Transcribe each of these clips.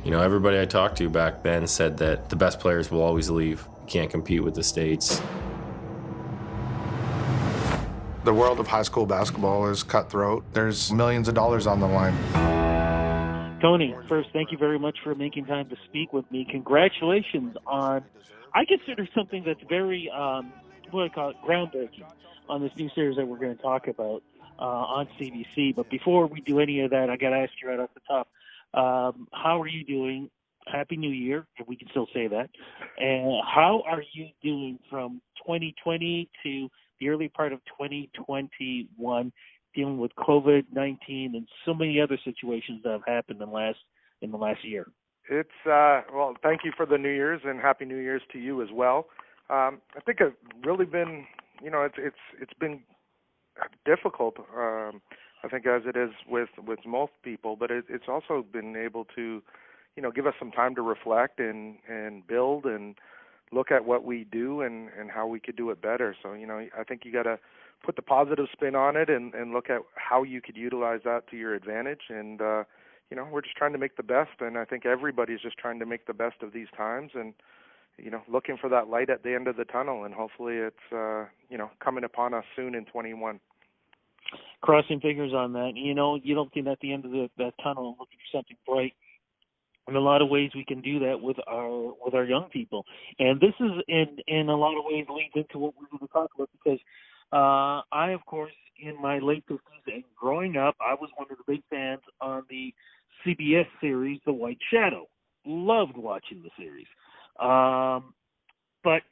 Everybody I talked to back then said that the best players will always leave. You can't compete with the States. The world of high school basketball is cutthroat. There's millions of dollars on the line. Tony, first, thank you very much for making time to speak with me. Congratulations on, I consider something that's very, groundbreaking on this new series that we're going to talk about on CBC. But before we do any of that, I got to ask you right off the top, how are you doing? Happy New Year, if we can still say that. And how are you doing from 2020 to the early part of 2021, dealing with COVID-19 and so many other situations that have happened in the last year? It's well, thank you for the New Year's and Happy New Year's to you as well. I think it's really been, it's been difficult. I think as it is with most people, but it's also been able to, give us some time to reflect and build and look at what we do and how we could do it better. So, I think you got to put the positive spin on it and look at how you could utilize that to your advantage. And, we're just trying to make the best. And I think everybody's just trying to make the best of these times and, looking for that light at the end of the tunnel. And hopefully it's, coming upon us soon in 21. Crossing fingers on that. You don't get at the end of that tunnel and looking for something bright. In a lot of ways, we can do that with our young people, and this is in a lot of ways leads into what we're going to talk about because I, of course, in my late 50s and growing up, I was one of the big fans on the CBS series, The White Shadow. Loved watching the series, but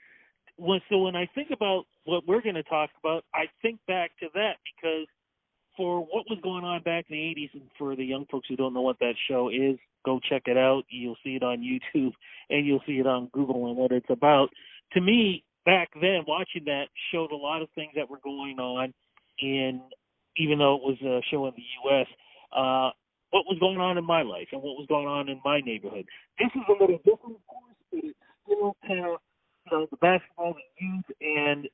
when I think about what we're going to talk about, I think back to that because for what was going on back in the 80s, and for the young folks who don't know what that show is, go check it out. You'll see it on YouTube, and you'll see it on Google and what it's about. To me, back then, watching that showed a lot of things that were going on even though it was a show in the U.S., what was going on in my life and what was going on in my neighborhood. This is a little different, of course, but it's still kind of, the basketball, the youth, and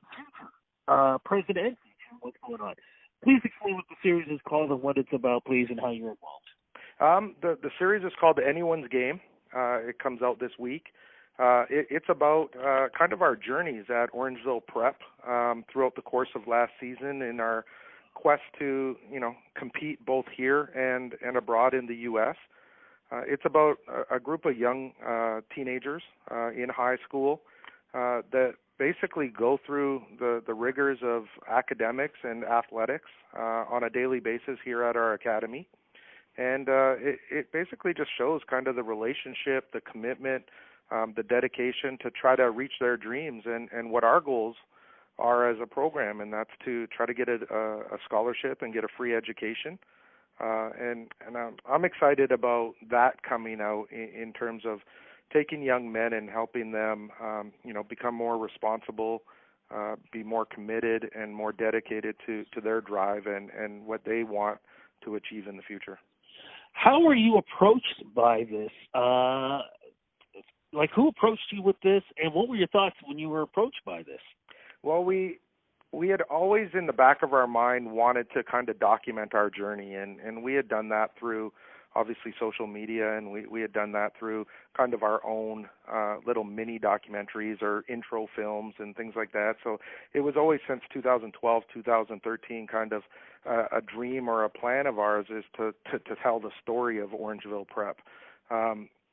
future, present and future, what's going on. Please explain what the series is called and what it's about, please, and how you're involved. The series is called Anyone's Game. It comes out this week. It's about kind of our journeys at Orangeville Prep throughout the course of last season in our quest to, compete both here and abroad in the U.S. It's about a group of young teenagers in high school that basically go through the rigors of academics and athletics on a daily basis here at our academy. And it basically just shows kind of the relationship, the commitment, the dedication to try to reach their dreams and what our goals are as a program, and that's to try to get a scholarship and get a free education. And I'm excited about that coming out in terms of taking young men and helping them, become more responsible, be more committed and more dedicated to their drive and what they want to achieve in the future. How were you approached by this? Who approached you with this, and what were your thoughts when you were approached by this? Well, we had always in the back of our mind wanted to kind of document our journey, and we had done that through obviously social media, and we had done that through kind of our own little mini documentaries or intro films and things like that. So it was always since 2012, 2013 kind of a dream or a plan of ours is to tell the story of Orangeville Prep.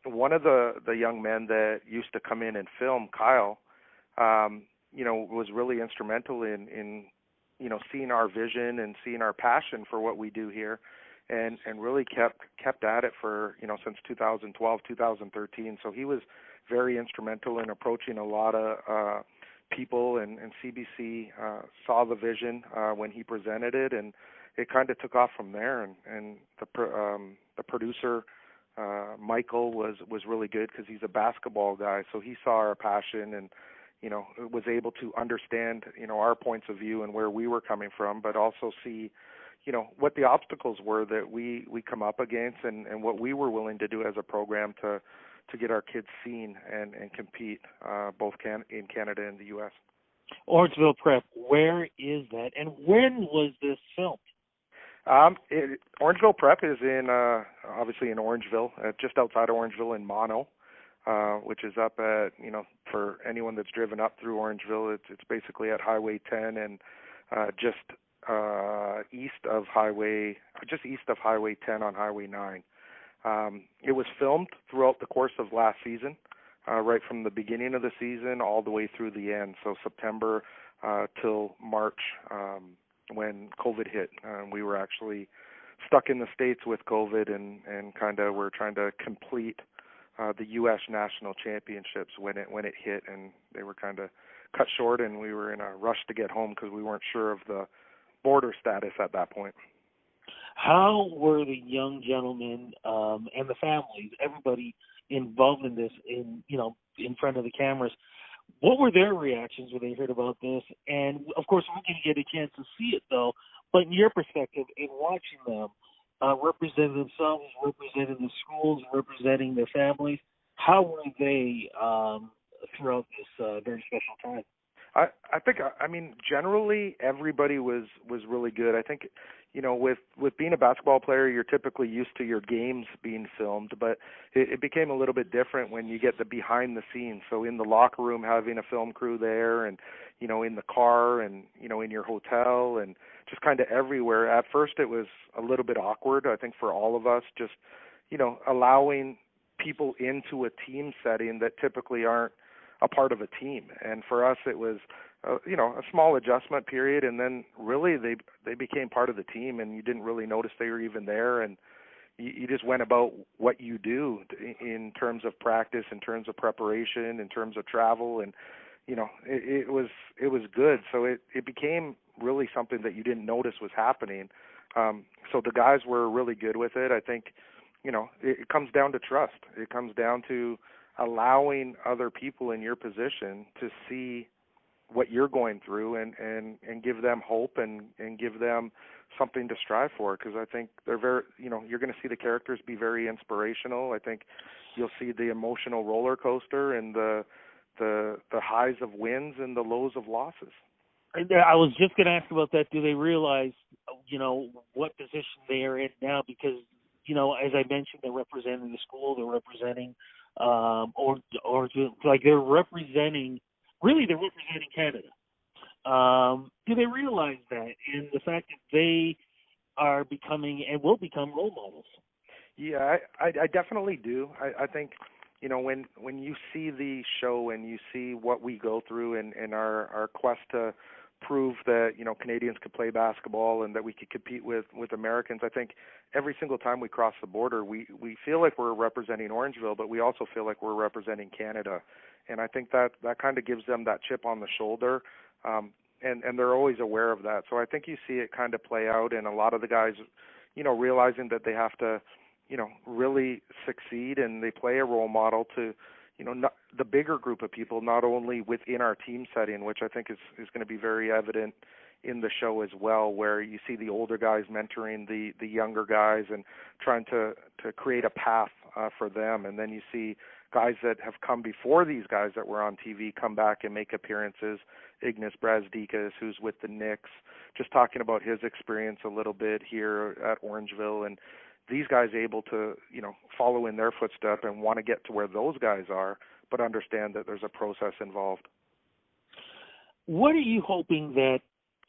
One of the young men that used to come in and film, Kyle, was really instrumental in seeing our vision and seeing our passion for what we do here, and really kept at it for, since 2012, 2013. So he was very instrumental in approaching a lot of people, and CBC saw the vision when he presented it, and it kind of took off from there. And the producer, Michael, was really good because he's a basketball guy, so he saw our passion and was able to understand our points of view and where we were coming from, but also see what the obstacles were that we come up against and what we were willing to do as a program to get our kids seen and compete both in Canada and the U.S. Orangeville Prep, where is that, and when was this filmed? Orangeville Prep is in obviously in Orangeville, just outside of Orangeville in Mono, which is up at, for anyone that's driven up through Orangeville, it's basically at Highway 10 and just east of Highway 10 on Highway 9. It was filmed throughout the course of last season, right from the beginning of the season all the way through the end, so September till March, when COVID hit. We were actually stuck in the States with COVID and kind of were trying to complete the U.S. National Championships when it hit, and they were kind of cut short, and we were in a rush to get home because we weren't sure of the border status at that point. How were the young gentlemen and the families, everybody involved in this, in front of the cameras? What were their reactions when they heard about this? And of course, we're going to get a chance to see it, though. But in your perspective, in watching them represent themselves, representing the schools, representing their families, how were they throughout this very special time? I think, generally everybody was really good. I think, with being a basketball player, you're typically used to your games being filmed, but it became a little bit different when you get the behind the scenes. So in the locker room, having a film crew there, and, in the car, and, in your hotel, and just kind of everywhere. At first it was a little bit awkward, I think, for all of us, just, allowing people into a team setting that typically aren't a part of a team. And for us, it was, a small adjustment period, and then really they became part of the team, and you didn't really notice they were even there, and you just went about what you do in terms of practice, in terms of preparation, in terms of travel, and it was good. So it became really something that you didn't notice was happening. So the guys were really good with it. I think, it comes down to trust. It comes down to allowing other people in your position to see what you're going through and give them hope and give them something to strive for, because I think they're very, you're going to see the characters be very inspirational. I think you'll see the emotional roller coaster and the highs of wins and the lows of losses. I was just going to ask about that. Do they realize, what position they are in now? Because, as I mentioned, they're representing the school, they're representing they're representing Canada. Do they realize that, and the fact that they are becoming and will become role models? Yeah, I definitely do. I think, when you see the show and you see what we go through and our quest to prove that, Canadians could play basketball and that we could compete with Americans, I think every single time we cross the border, we feel like we're representing Orangeville, but we also feel like we're representing Canada. And I think that kind of gives them that chip on the shoulder, and they're always aware of that. So I think you see it kind of play out, and a lot of the guys, realizing that they have to, really succeed, and they play a role model to, not the bigger group of people, not only within our team setting, which I think is going to be very evident in the show as well, where you see the older guys mentoring the younger guys and trying to create a path for them. And then you see guys that have come before these guys that were on TV come back and make appearances. Ignas Brazdeikis, who's with the Knicks, just talking about his experience a little bit here at Orangeville, and these guys able to, follow in their footsteps and want to get to where those guys are, but understand that there's a process involved. What are you hoping that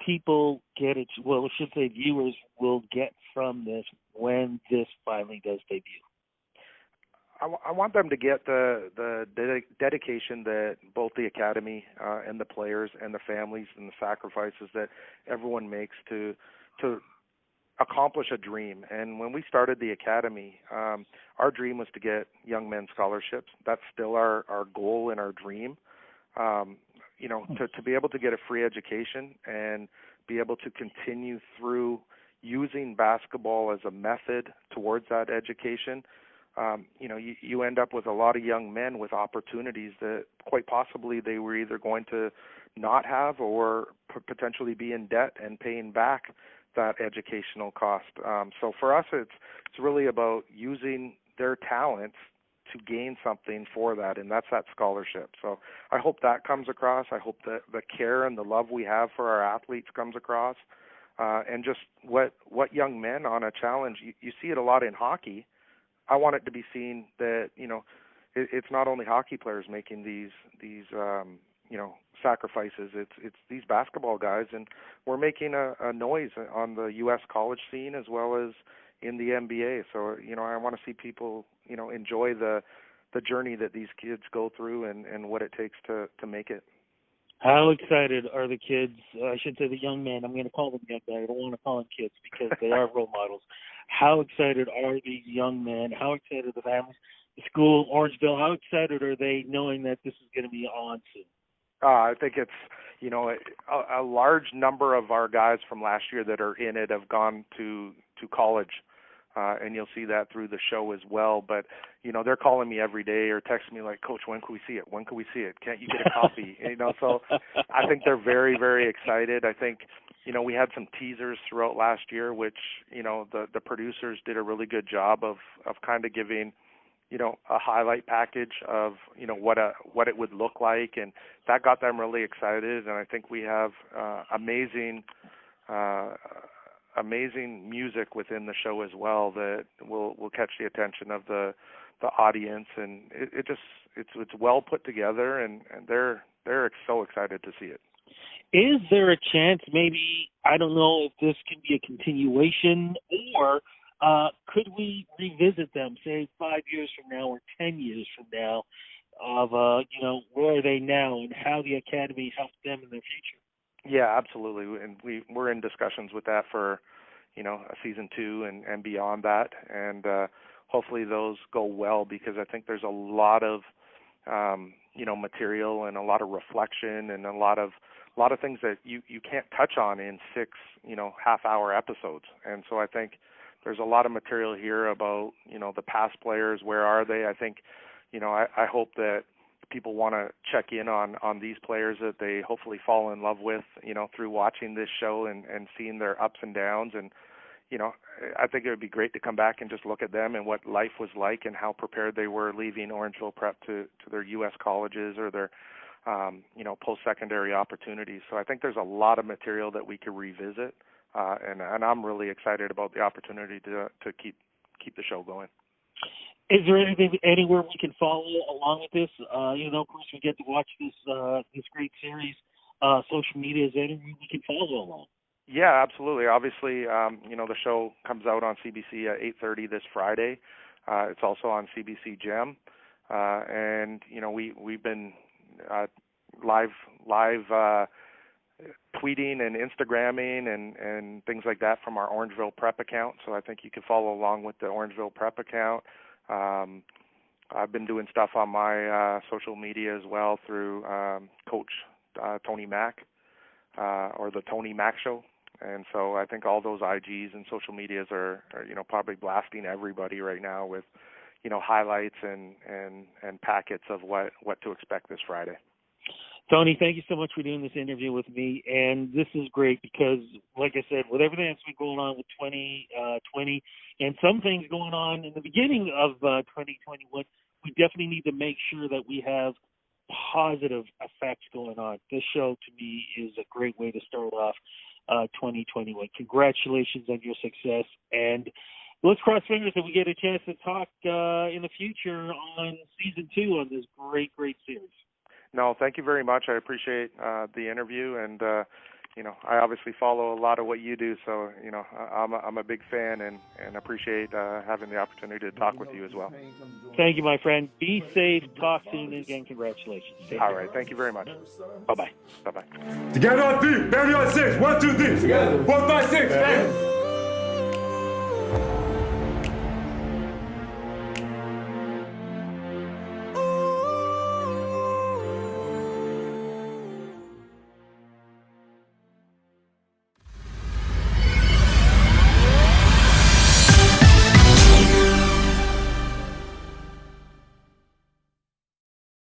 people get it? Well, I should say viewers will get from this when this finally does debut. I want them to get the dedication that both the academy and the players and the families and the sacrifices that everyone makes to accomplish a dream. And when we started the academy, our dream was to get young men scholarships. That's still our goal and our dream. To be able to get a free education and be able to continue through using basketball as a method towards that education. You end up with a lot of young men with opportunities that quite possibly they were either going to not have or potentially be in debt and paying back that educational cost. So for us, it's really about using their talents to gain something for that, and that's that scholarship. So I hope that comes across. I hope that the care and the love we have for our athletes comes across. and just what young men on a challenge. You see it a lot in hockey. I want it to be seen that, you know, it's not only hockey players making these you know, sacrifices. It's these basketball guys, and we're making a noise on the U.S. college scene as well as in the NBA. So, you know, I want to see people, you know, enjoy the journey that these kids go through and what it takes to make it. How excited are the kids? I should say the young men. I'm going to call them young men. I don't want to call them kids because they are role models. How excited are these young men? How excited are the families? The school, Orangeville, how excited are they knowing that this is going to be on soon? I think it's, you know, a large number of our guys from last year that are in it have gone to college, and you'll see that through the show as well. But, you know, they're calling me every day or texting me like, Coach, when can we see it? When can we see it? Can't you get a copy? You know, so I think they're very, very excited. I think, you know, we had some teasers throughout last year, which, you know, the producers did a really good job of kind of giving, you know, a highlight package of, you know, what it would look like, and that got them really excited. And I think we have amazing music within the show as well that will catch the attention of the audience, and it's well put together, and they're so excited to see it. Is there a chance, maybe, I don't know if this can be a continuation, or could we revisit them, say 5 years from now or 10 years from now, of, you know, where are they now and how the Academy helped them in the future? Yeah, absolutely. And we're in discussions with that for, you know, a season 2 and beyond that. And hopefully those go well, because I think there's a lot of, you know, material and a lot of reflection and a lot of things that you can't touch on in 6, you know, half-hour episodes. And so I think there's a lot of material here about, you know, the past players. Where are they? I think, you know, I hope that people want to check in on these players that they hopefully fall in love with, you know, through watching this show and seeing their ups and downs. And, you know, I think it would be great to come back and just look at them and what life was like and how prepared they were leaving Orangeville Prep to their U.S. colleges or their, you know, post-secondary opportunities. So I think there's a lot of material that we could revisit. And I'm really excited about the opportunity to keep the show going. Is there anywhere we can follow along with this? You know, of course, we get to watch this great series. Social media, is there anywhere we can follow along? Yeah, absolutely. Obviously, you know, the show comes out on CBC at 8:30 this Friday. It's also on CBC Gem, and you know, we've been live tweeting and Instagramming and things like that from our Orangeville Prep account. So I think you can follow along with the Orangeville Prep account. I've been doing stuff on my social media as well through Coach Tony Mac or the Tony Mac Show. And so I think all those IGs and social medias are you know, probably blasting everybody right now with, you know, highlights and packets of what to expect this Friday. Tony, thank you so much for doing this interview with me. And this is great because, like I said, with everything that's been going on with 2020 and some things going on in the beginning of 2021, we definitely need to make sure that we have positive effects going on. This show, to me, is a great way to start off 2021. Congratulations on your success. And let's cross fingers that we get a chance to talk in the future on season 2 on this great, great series. No, thank you very much. I appreciate the interview, and you know, I obviously follow a lot of what you do, so you know, I'm a big fan and appreciate having the opportunity to talk with you as well. Thank you, my friend. Be safe. Talk soon, and again, congratulations. Take All care. right, thank you very much. Bye bye. Bye bye. Together on 3, ready on 6, 1, 2, 3. Together. 1, 5, 6.